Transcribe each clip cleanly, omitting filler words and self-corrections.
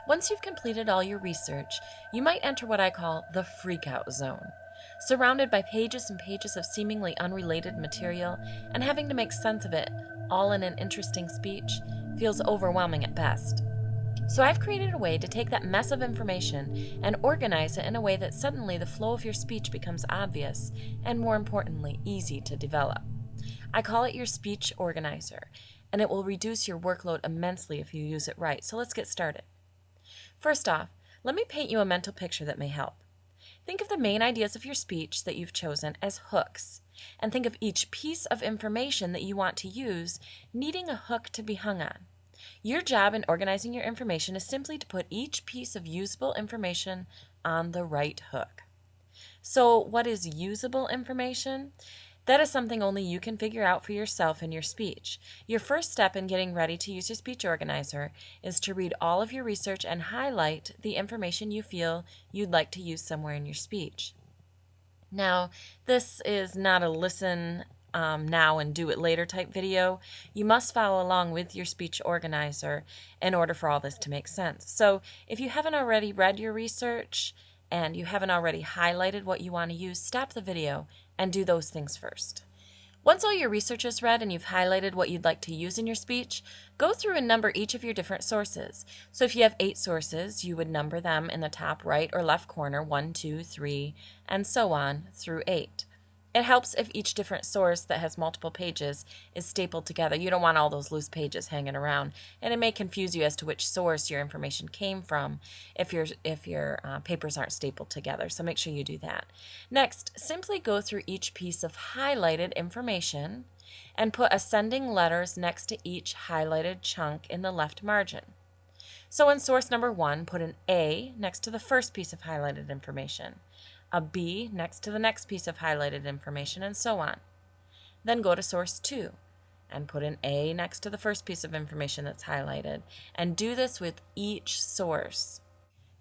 Once you've completed all your research, you might enter what I call the freakout zone. Surrounded by pages and pages of seemingly unrelated material and having to make sense of it all in an interesting speech feels overwhelming at best. So I've created a way to take that mess of information and organize it in a way that suddenly the flow of your speech becomes obvious and, more importantly, easy to develop. I call it your speech organizer, and it will reduce your workload immensely if you use it right. So let's get started. First off, let me paint you a mental picture that may help. Think of the main ideas of your speech that you've chosen as hooks, and think of each piece of information that you want to use needing a hook to be hung on. Your job in organizing your information is simply to put each piece of usable information on the right hook. So, what is usable information? That is something only you can figure out for yourself in your speech. Your first step in getting ready to use your speech organizer is to read all of your research and highlight the information you feel you'd like to use somewhere in your speech. Now, this is not a listen now and do it later type video. You must follow along with your speech organizer in order for all this to make sense. So, if you haven't already read your research and you haven't already highlighted what you want to use, stop the video and do those things first. Once all your research is read and you've highlighted what you'd like to use in your speech, go through and number each of your different sources. So if you have 8 sources, you would number them in the top right or left corner, 1, 2, 3, and so on through 8. It helps if each different source that has multiple pages is stapled together. You don't want all those loose pages hanging around, and it may confuse you as to which source your information came from if your papers aren't stapled together. So make sure you do that. Next, simply go through each piece of highlighted information and put ascending letters next to each highlighted chunk in the left margin. So in source number 1, put an A next to the first piece of highlighted information, a B next to the next piece of highlighted information, and so on. Then go to source 2 and put an A next to the first piece of information that's highlighted, and do this with each source.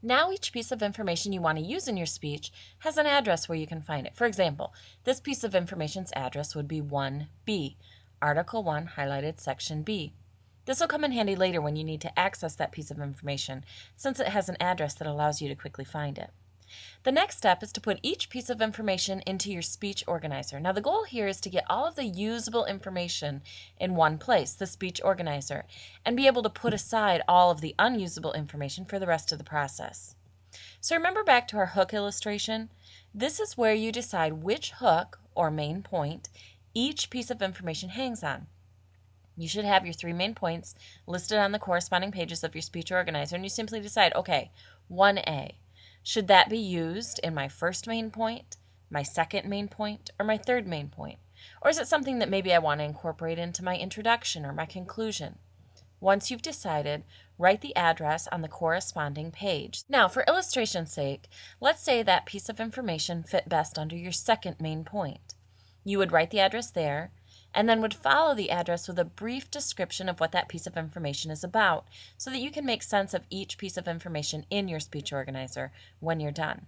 Now each piece of information you want to use in your speech has an address where you can find it. For example, this piece of information's address would be 1B, Article 1, highlighted Section B. This will come in handy later when you need to access that piece of information, since it has an address that allows you to quickly find it. The next step is to put each piece of information into your speech organizer. Now the goal here is to get all of the usable information in one place, the speech organizer, and be able to put aside all of the unusable information for the rest of the process. So remember back to our hook illustration? This is where you decide which hook, or main point, each piece of information hangs on. You should have your 3 main points listed on the corresponding pages of your speech organizer, and you simply decide, okay, 1A. Should that be used in my first main point, my second main point, or my third main point? Or is it something that maybe I want to incorporate into my introduction or my conclusion? Once you've decided, write the address on the corresponding page. Now, for illustration's sake, let's say that piece of information fit best under your second main point. You would write the address there, and then would follow the address with a brief description of what that piece of information is about, so that you can make sense of each piece of information in your speech organizer when you're done.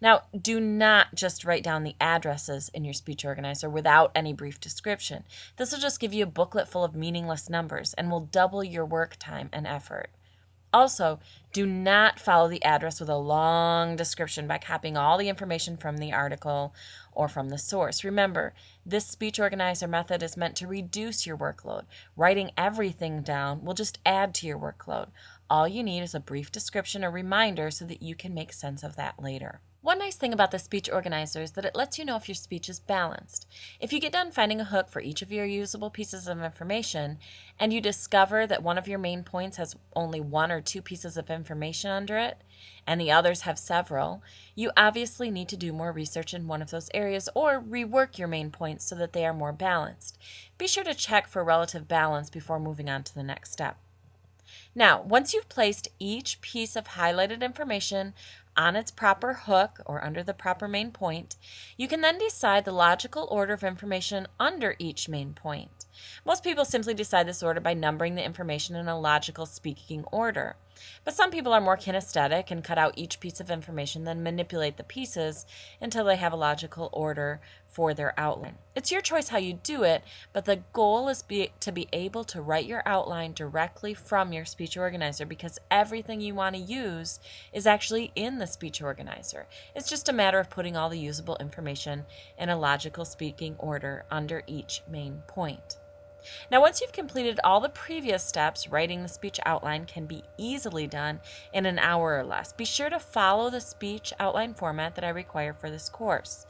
Now, do not just write down the addresses in your speech organizer without any brief description. This will just give you a booklet full of meaningless numbers and will double your work time and effort. Also, do not follow the address with a long description by copying all the information from the article or from the source. Remember, this speech organizer method is meant to reduce your workload. Writing everything down will just add to your workload. All you need is a brief description or reminder so that you can make sense of that later. One nice thing about the speech organizer is that it lets you know if your speech is balanced. If you get done finding a hook for each of your usable pieces of information, and you discover that one of your main points has only 1 or 2 pieces of information under it, and the others have several, you obviously need to do more research in one of those areas or rework your main points so that they are more balanced. Be sure to check for relative balance before moving on to the next step. Now, once you've placed each piece of highlighted information on its proper hook or under the proper main point, you can then decide the logical order of information under each main point. Most people simply decide this order by numbering the information in a logical speaking order. But some people are more kinesthetic and cut out each piece of information, then manipulate the pieces until they have a logical order for their outline. It's your choice how you do it, but the goal is to be able to write your outline directly from your speech organizer, because everything you want to use is actually in the speech organizer. It's just a matter of putting all the usable information in a logical speaking order under each main point. Now, once you've completed all the previous steps, writing the speech outline can be easily done in an hour or less. Be sure to follow the speech outline format that I require for this course.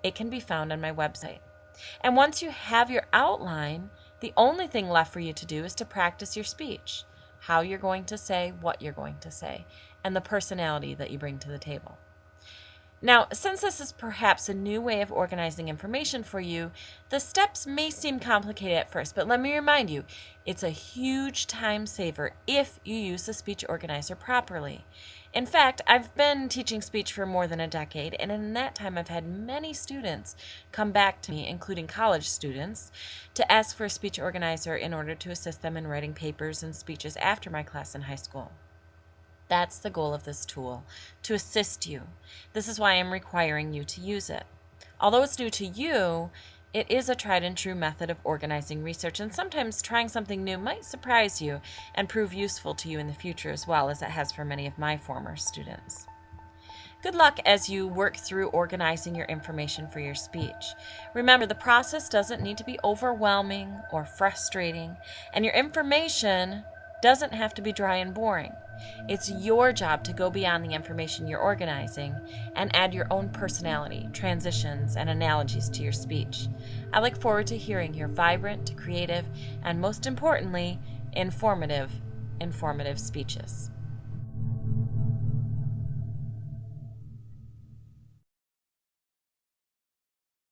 It can be found on my website. And once you have your outline, the only thing left for you to do is to practice your speech, how you're going to say what you're going to say, and the personality that you bring to the table. Now, since this is perhaps a new way of organizing information for you, the steps may seem complicated at first, but let me remind you, it's a huge time saver if you use the speech organizer properly. In fact, I've been teaching speech for more than a decade, and in that time I've had many students come back to me, including college students, to ask for a speech organizer in order to assist them in writing papers and speeches after my class in high school. That's the goal of this tool, to assist you. This is why I'm requiring you to use it. Although it's new to you, it is a tried and true method of organizing research, and sometimes trying something new might surprise you and prove useful to you in the future, as well as it has for many of my former students. Good luck as you work through organizing your information for your speech. Remember, the process doesn't need to be overwhelming or frustrating, and your information doesn't have to be dry and boring. It's your job to go beyond the information you're organizing and add your own personality, transitions, and analogies to your speech. I look forward to hearing your vibrant, creative, and most importantly, informative speeches.